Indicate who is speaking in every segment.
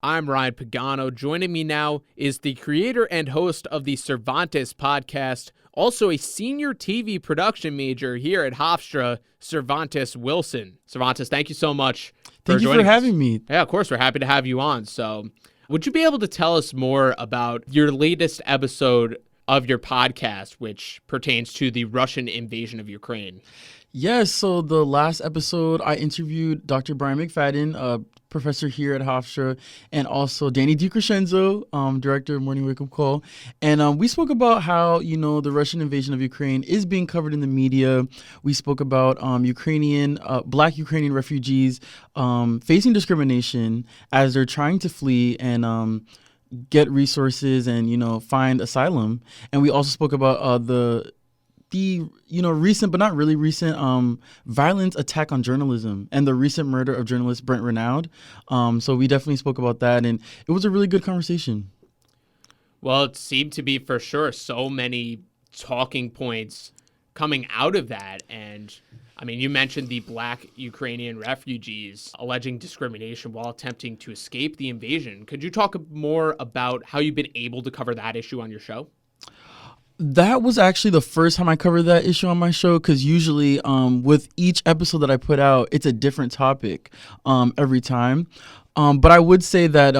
Speaker 1: I'm Ryan Pagano. Joining me now is the creator and host of the Cervantes Podcast, also a senior TV production major here at Hofstra, Cervantes Wilson. Cervantes, thank you so much for joining us.
Speaker 2: Thank you for having me.
Speaker 1: Yeah, of course. We're happy to have you on. So would you be able to tell us more about your latest episode of your podcast, which pertains to the Russian invasion of Ukraine?
Speaker 2: Yes, so the last episode, I interviewed Dr. Brian McFadden, a professor here at Hofstra, and also Danny DiCrescenzo, director of Morning Wake Up Call. And we spoke about how, the Russian invasion of Ukraine is being covered in the media. We spoke about Black Ukrainian refugees facing discrimination as they're trying to flee and get resources and, find asylum. And we also spoke about the recent but not really recent violent attack on journalism and the recent murder of journalist Brent Renaud. So we definitely spoke about that, and it was a really good conversation.
Speaker 1: Well, it seemed to be for sure so many talking points coming out of that. And I mean, you mentioned the Black Ukrainian refugees alleging discrimination while attempting to escape the invasion. Could you talk more about how you've been able to cover that issue on your show?
Speaker 2: That was actually the first time I covered that issue on my show, because usually with each episode that I put out, it's a different topic every time. But I would say that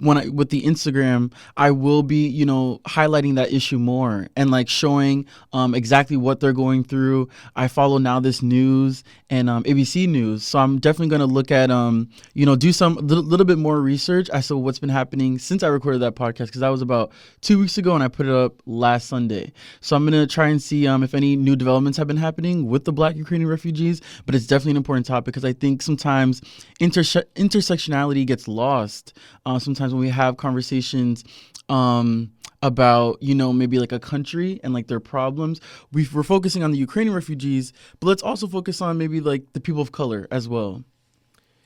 Speaker 2: with the Instagram, I will be, highlighting that issue more and showing exactly what they're going through. I follow Now This News and ABC News. So I'm definitely going to look at, do some little bit more research as to what's been happening since I recorded that podcast, because that was about 2 weeks ago and I put it up last Sunday. So I'm going to try and see if any new developments have been happening with the Black Ukrainian refugees. But it's definitely an important topic because I think sometimes intersectionality gets lost. Sometimes when we have conversations about, maybe a country and their problems, we're focusing on the Ukrainian refugees, but let's also focus on maybe the people of color as well.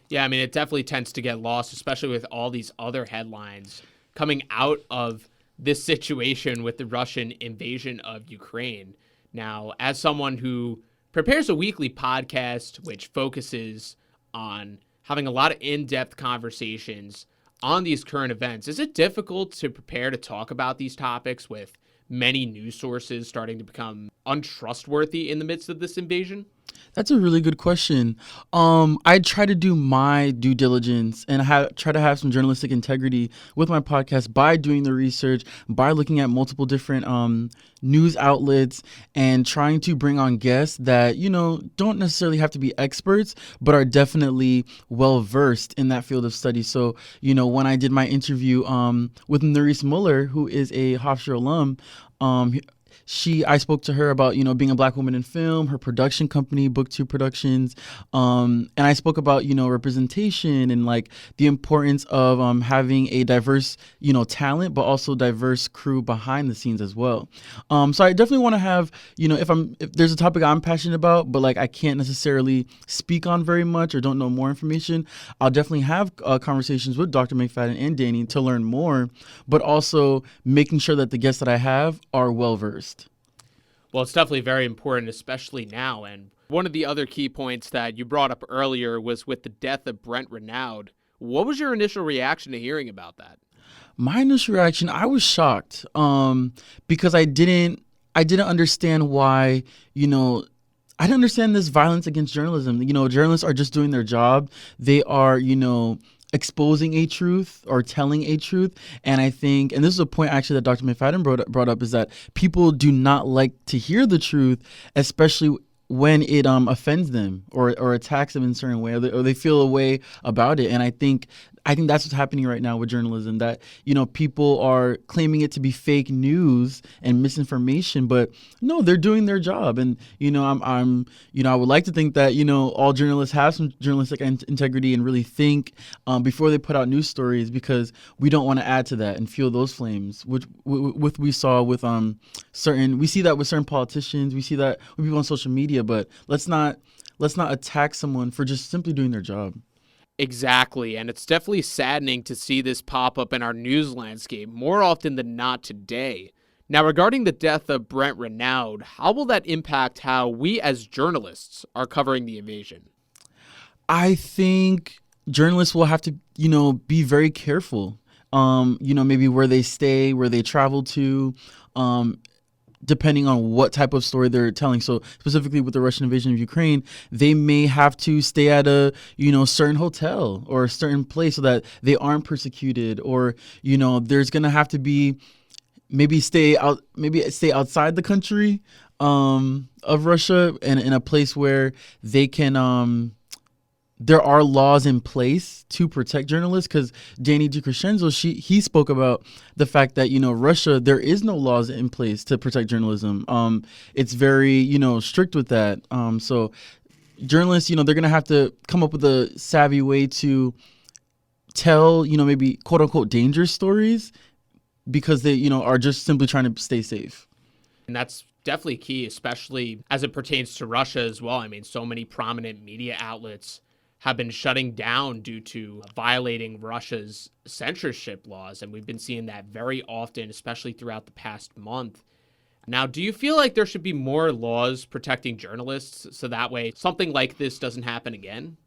Speaker 1: Yeah, I mean, it definitely tends to get lost, especially with all these other headlines coming out of this situation with the Russian invasion of Ukraine. Now, as someone who prepares a weekly podcast, which focuses on having a lot of in-depth conversations on these current events, is it difficult to prepare to talk about these topics with many news sources starting to become untrustworthy in the midst of this invasion?
Speaker 2: That's a really good question. I try to do my due diligence and try to have some journalistic integrity with my podcast by doing the research, by looking at multiple different news outlets and trying to bring on guests that, don't necessarily have to be experts, but are definitely well-versed in that field of study. So, when I did my interview with Nerys Muller, who is a Hofstra alum, I spoke to her about, being a Black woman in film, her production company, Book2 Productions. And I spoke about, representation and the importance of having a diverse, talent, but also diverse crew behind the scenes as well. So I definitely want to have, if there's a topic I'm passionate about, but I can't necessarily speak on very much or don't know more information, I'll definitely have conversations with Dr. McFadden and Danny to learn more, but also making sure that the guests that I have are well-versed.
Speaker 1: Well, it's definitely very important, especially now. And one of the other key points that you brought up earlier was with the death of Brent Renaud. What was your initial reaction to hearing about that?
Speaker 2: My initial reaction, I was shocked because I didn't understand why, I didn't understand this violence against journalism. Journalists are just doing their job. They are, exposing a truth or telling a truth. And I think, and this is a point actually that Dr. McFadden brought up, is that people do not like to hear the truth, especially when it offends them or attacks them in a certain way, or they feel a way about it. And I think that's what's happening right now with journalism, that, people are claiming it to be fake news and misinformation, but no, they're doing their job. And, I would like to think that, all journalists have some journalistic integrity and really think before they put out news stories, because we don't want to add to that and fuel those flames, which we saw with we see that with certain politicians, we see that with people on social media, but let's not attack someone for just simply doing their job.
Speaker 1: Exactly, and it's definitely saddening to see this pop up in our news landscape more often than not today. Now, regarding the death of Brent Renaud, how will that impact how we as journalists are covering the invasion?
Speaker 2: I think journalists will have to, be very careful. Maybe where they stay, where they travel to, depending on what type of story they're telling. So specifically with the Russian invasion of Ukraine, they may have to stay at a, certain hotel or a certain place so that they aren't persecuted, or, there's going to have to be maybe stay outside the country of Russia, and in a place where they can there are laws in place to protect journalists, because Danny DiCrescenzo, he spoke about the fact that, Russia, there is no laws in place to protect journalism. It's very, strict with that. So journalists, they're going to have to come up with a savvy way to tell, maybe quote unquote dangerous stories, because they, are just simply trying to stay safe.
Speaker 1: And that's definitely key, especially as it pertains to Russia as well. I mean, so many prominent media outlets have been shutting down due to violating Russia's censorship laws. And we've been seeing that very often, especially throughout the past month. Now, do you feel like there should be more laws protecting journalists so that way something like this doesn't happen again?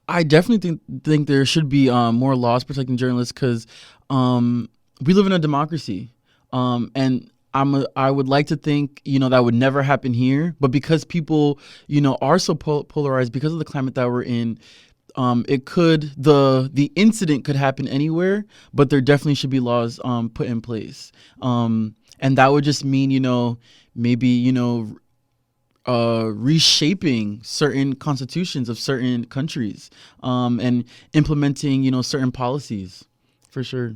Speaker 2: I definitely think there should be more laws protecting journalists, because we live in a democracy. And I would like to think, that would never happen here. But because people, are so polarized because of the climate that we're in, the incident could happen anywhere, but there definitely should be laws put in place. And that would just mean, maybe, reshaping certain constitutions of certain countries, and implementing, certain policies, for sure.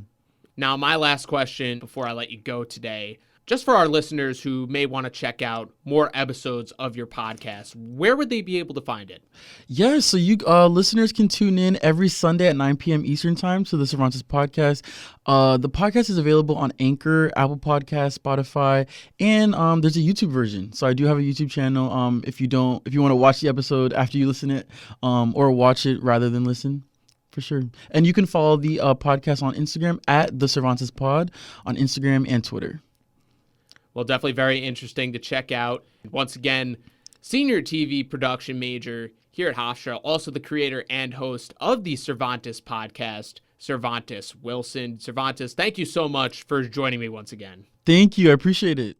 Speaker 1: Now, my last question before I let you go today, just for our listeners who may want to check out more episodes of your podcast, where would they be able to find it?
Speaker 2: Yeah, so you listeners can tune in every Sunday at 9 p.m. Eastern time to the Cervantes Podcast. The podcast is available on Anchor, Apple Podcasts, Spotify, and there's a YouTube version. So I do have a YouTube channel. If you want to watch the episode after you listen it, or watch it rather than listen. For sure. And you can follow the podcast on Instagram at the Cervantes Pod on Instagram and Twitter.
Speaker 1: Well, definitely very interesting to check out. Once again, senior TV production major here at Hofstra, also the creator and host of the Cervantes Podcast, Cervantes Wilson. Cervantes, thank you so much for joining me once again.
Speaker 2: Thank you. I appreciate it.